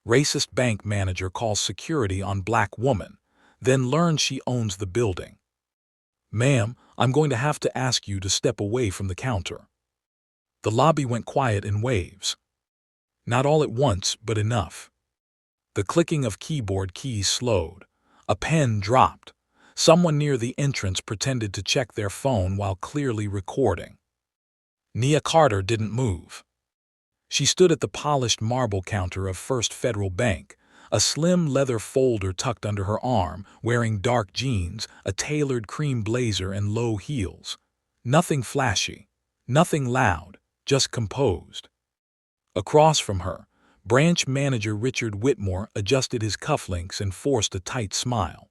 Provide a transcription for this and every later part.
Racist bank manager calls security on black woman, then learns she owns the building. Ma'am, I'm going to have to ask you to step away from the counter. The lobby went quiet in waves. Not all at once, but enough. The clicking of keyboard keys slowed. A pen dropped. Someone near the entrance pretended to check their phone while clearly recording. Nia Carter didn't move. She stood at the polished marble counter of First Federal Bank, a slim leather folder tucked under her arm, wearing dark jeans, a tailored cream blazer, and low heels. Nothing flashy, nothing loud, just composed. Across from her, branch manager Richard Whitmore adjusted his cufflinks and forced a tight smile.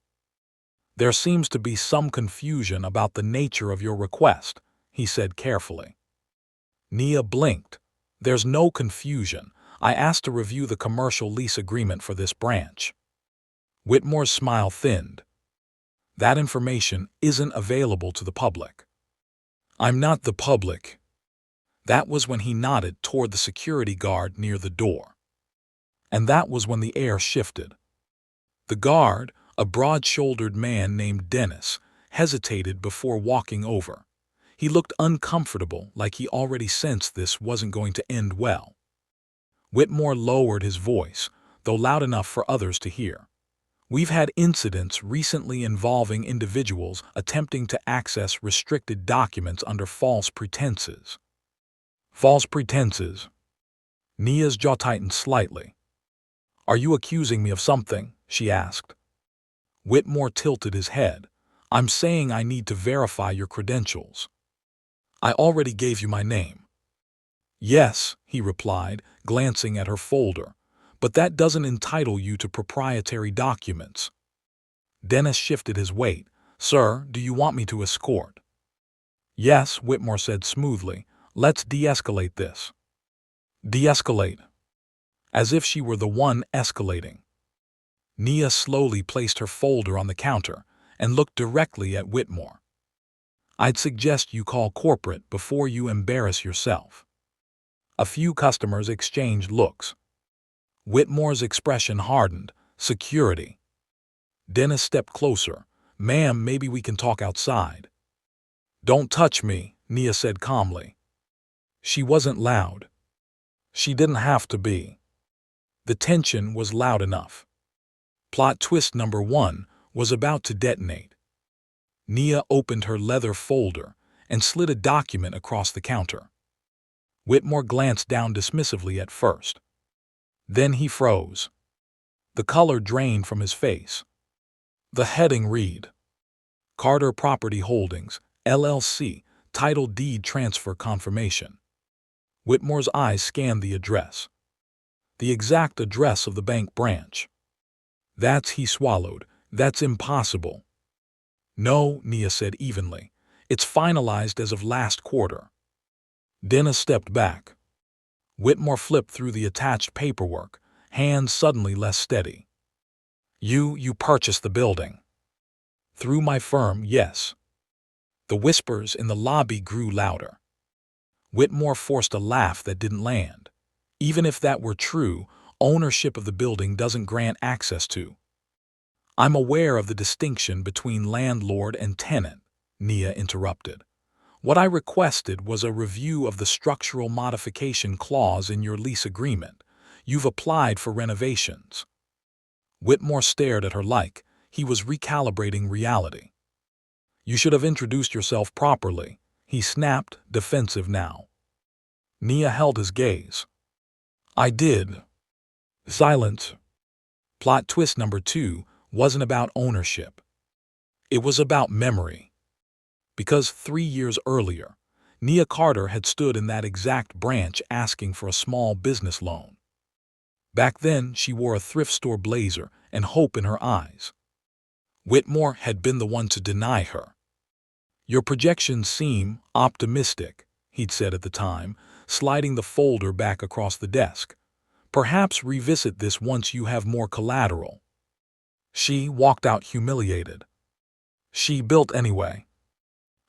There seems to be some confusion about the nature of your request, he said carefully. Nia blinked. There's no confusion. I asked to review the commercial lease agreement for this branch. Whitmore's smile thinned. That information isn't available to the public. I'm not the public. That was when he nodded toward the security guard near the door. And that was when the air shifted. The guard, a broad-shouldered man named Dennis, hesitated before walking over. He looked uncomfortable, like he already sensed this wasn't going to end well. Whitmore lowered his voice, though loud enough for others to hear. We've had incidents recently involving individuals attempting to access restricted documents under false pretenses. False pretenses. Nia's jaw tightened slightly. Are you accusing me of something? She asked. Whitmore tilted his head. I'm saying I need to verify your credentials. I already gave you my name. Yes, he replied, glancing at her folder, but that doesn't entitle you to proprietary documents. Dennis shifted his weight. Sir, do you want me to escort? Yes, Whitmore said smoothly. Let's de-escalate this. De-escalate. As if she were the one escalating. Nia slowly placed her folder on the counter and looked directly at Whitmore. I'd suggest you call corporate before you embarrass yourself. A few customers exchanged looks. Whitmore's expression hardened. Security. Dennis stepped closer. Ma'am, maybe we can talk outside. Don't touch me, Nia said calmly. She wasn't loud. She didn't have to be. The tension was loud enough. Plot twist number 1 was about to detonate. Nia opened her leather folder and slid a document across the counter. Whitmore glanced down dismissively at first. Then he froze. The color drained from his face. The heading read, Carter Property Holdings, LLC, Title Deed Transfer Confirmation. Whitmore's eyes scanned the address. The exact address of the bank branch. He swallowed. That's impossible. No, Nia said evenly. It's finalized as of last quarter. Dennis stepped back. Whitmore flipped through the attached paperwork, hands suddenly less steady. You purchased the building. Through my firm, yes. The whispers in the lobby grew louder. Whitmore forced a laugh that didn't land. Even if that were true, ownership of the building doesn't grant access to. I'm aware of the distinction between landlord and tenant, Nia interrupted. What I requested was a review of the structural modification clause in your lease agreement. You've applied for renovations. Whitmore stared at her like he was recalibrating reality. You should have introduced yourself properly, he snapped, defensive now. Nia held his gaze. I did. Silence. Plot twist number 2 wasn't about ownership. It was about memory. Because 3 years earlier, Nia Carter had stood in that exact branch asking for a small business loan. Back then, she wore a thrift store blazer and hope in her eyes. Whitmore had been the one to deny her. Your projections seem optimistic, he'd said at the time, sliding the folder back across the desk. Perhaps revisit this once you have more collateral. She walked out humiliated. She built anyway.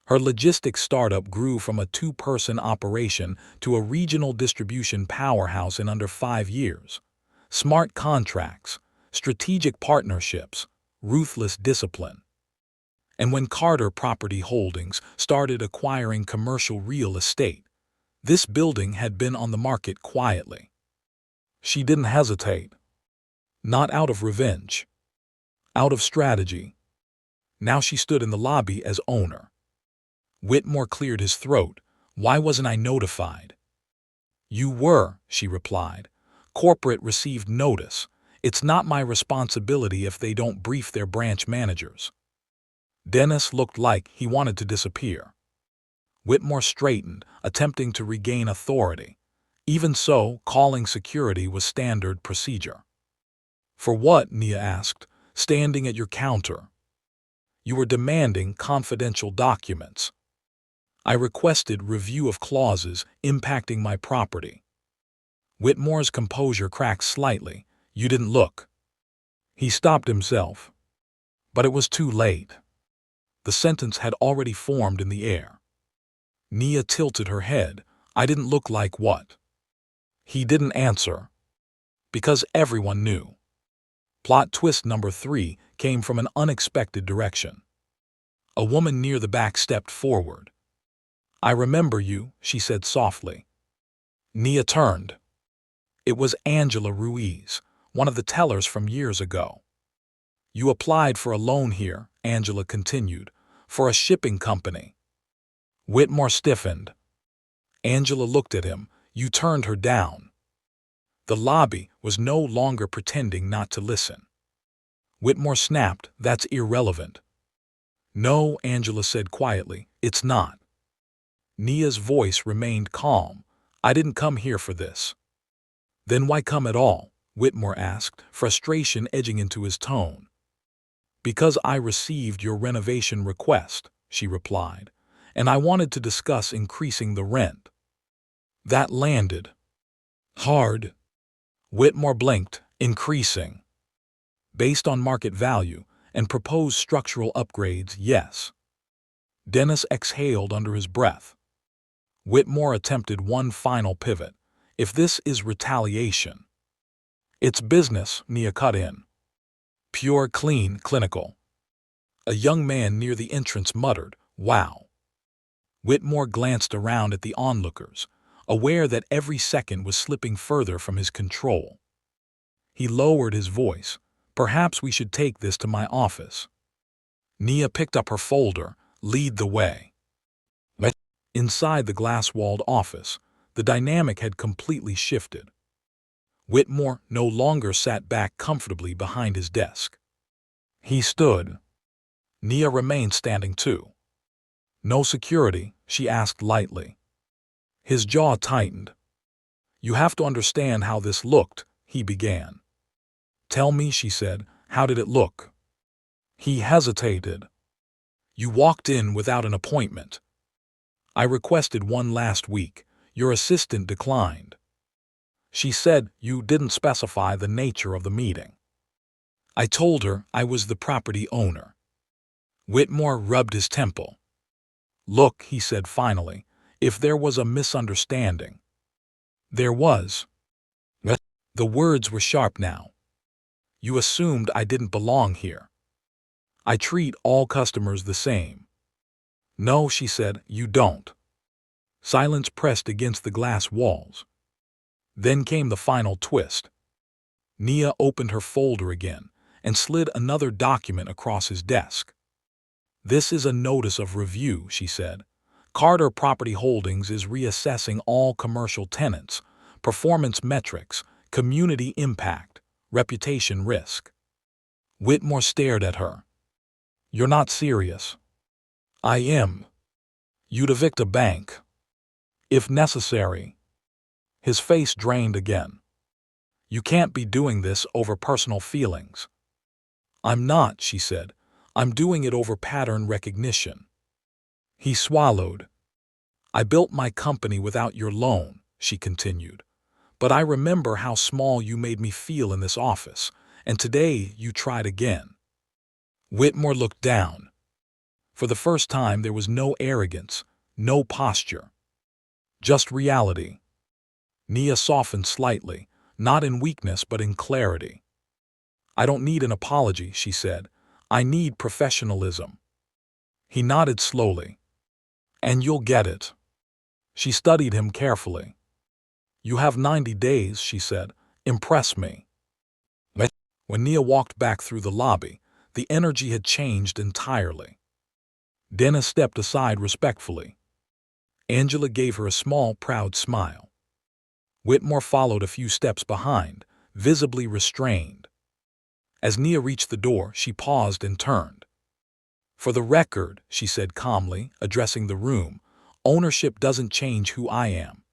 Her logistics startup grew from a 2-person operation to a regional distribution powerhouse in under 5 years. smart contracts, strategic partnerships, ruthless discipline. And when Carter Property Holdings started acquiring commercial real estate, this building had been on the market quietly. She didn't hesitate. Not out of revenge. Out of strategy. Now she stood in the lobby as owner. Whitmore cleared his throat. Why wasn't I notified? You were, she replied. Corporate received notice. It's not my responsibility if they don't brief their branch managers. Dennis looked like he wanted to disappear. Whitmore straightened, attempting to regain authority. Even so, calling security was standard procedure. For what? Nia asked, standing at your counter. You were demanding confidential documents. I requested review of clauses impacting my property. Whitmore's composure cracked slightly. You didn't look. He stopped himself. But it was too late. The sentence had already formed in the air. Nia tilted her head. I didn't look like what? He didn't answer. Because everyone knew. Plot twist number 3 came from an unexpected direction. A woman near the back stepped forward. I remember you, she said softly. Nia turned. It was Angela Ruiz, one of the tellers from years ago. You applied for a loan here, Angela continued, for a shipping company. Whitmore stiffened. Angela looked at him. You turned her down. The lobby was no longer pretending not to listen. Whitmore snapped, that's irrelevant. No, Angela said quietly, it's not. Nia's voice remained calm. I didn't come here for this. Then why come at all? Whitmore asked, frustration edging into his tone. Because I received your renovation request, she replied, and I wanted to discuss increasing the rent. That landed hard. Whitmore blinked, increasing. Based on market value and proposed structural upgrades, yes. Dennis exhaled under his breath. Whitmore attempted one final pivot. If this is retaliation. It's business, Nia cut in. Pure, clean, clinical. A young man near the entrance muttered, wow. Whitmore glanced around at the onlookers, aware that every second was slipping further from his control. He lowered his voice. Perhaps we should take this to my office. Nia picked up her folder. Lead the way. Inside the glass-walled office, the dynamic had completely shifted. Whitmore no longer sat back comfortably behind his desk. He stood. Nia remained standing too. No security, she asked lightly. His jaw tightened. You have to understand how this looked, he began. Tell me, she said, how did it look? He hesitated. You walked in without an appointment. I requested one last week. Your assistant declined. She said you didn't specify the nature of the meeting. I told her I was the property owner. Whitmore rubbed his temple. Look, he said finally, if there was a misunderstanding. There was. The words were sharp now. You assumed I didn't belong here. I treat all customers the same. No, she said, you don't. Silence pressed against the glass walls. Then came the final twist. Nia opened her folder again and slid another document across his desk. This is a notice of review, she said. Carter Property Holdings is reassessing all commercial tenants, performance metrics, community impact, reputation risk. Whitmore stared at her. You're not serious. I am. You'd evict a bank. If necessary. His face drained again. You can't be doing this over personal feelings. I'm not, she said. I'm doing it over pattern recognition. He swallowed. I built my company without your loan, she continued. But I remember how small you made me feel in this office, and today you tried again. Whitmore looked down. For the first time there was no arrogance, no posture. Just reality. Nia softened slightly, not in weakness but in clarity. "I don't need an apology," she said. "I need professionalism." He nodded slowly. "And you'll get it." She studied him carefully. "You have 90 days," she said. "Impress me." When Nia walked back through the lobby, the energy had changed entirely. Dennis stepped aside respectfully. Angela gave her a small, proud smile. Whitmore followed a few steps behind, visibly restrained. As Nia reached the door, she paused and turned. "For the record," she said calmly, addressing the room, "ownership doesn't change who I am."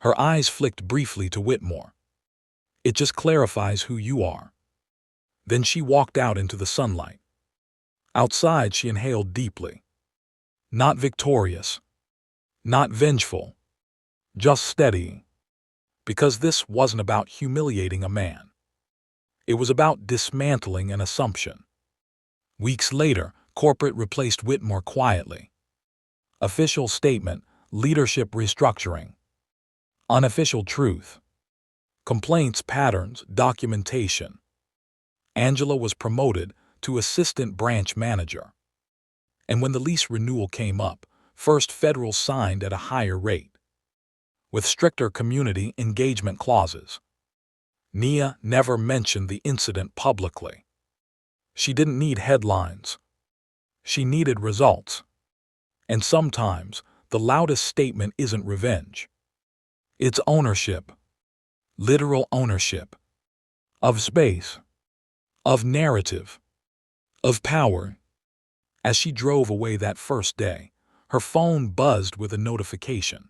Her eyes flicked briefly to Whitmore. "It just clarifies who you are." Then she walked out into the sunlight. Outside, she inhaled deeply. Not victorious. Not vengeful. Just steady. Because this wasn't about humiliating a man. It was about dismantling an assumption. Weeks later, corporate replaced Whitmore quietly. Official statement: leadership restructuring. Unofficial truth: complaints, patterns, documentation. Angela was promoted to assistant branch manager. And when the lease renewal came up, First Federal signed at a higher rate, with stricter community engagement clauses. Nia never mentioned the incident publicly. She didn't need headlines. She needed results. And sometimes, the loudest statement isn't revenge. It's ownership. Literal ownership. Of space. Of narrative. Of power. As she drove away that first day, her phone buzzed with a notification.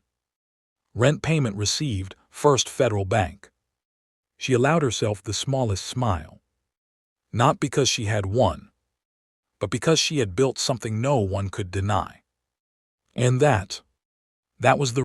Rent payment received, First Federal Bank. She allowed herself the smallest smile. Not because she had won, but because she had built something no one could deny. And that was the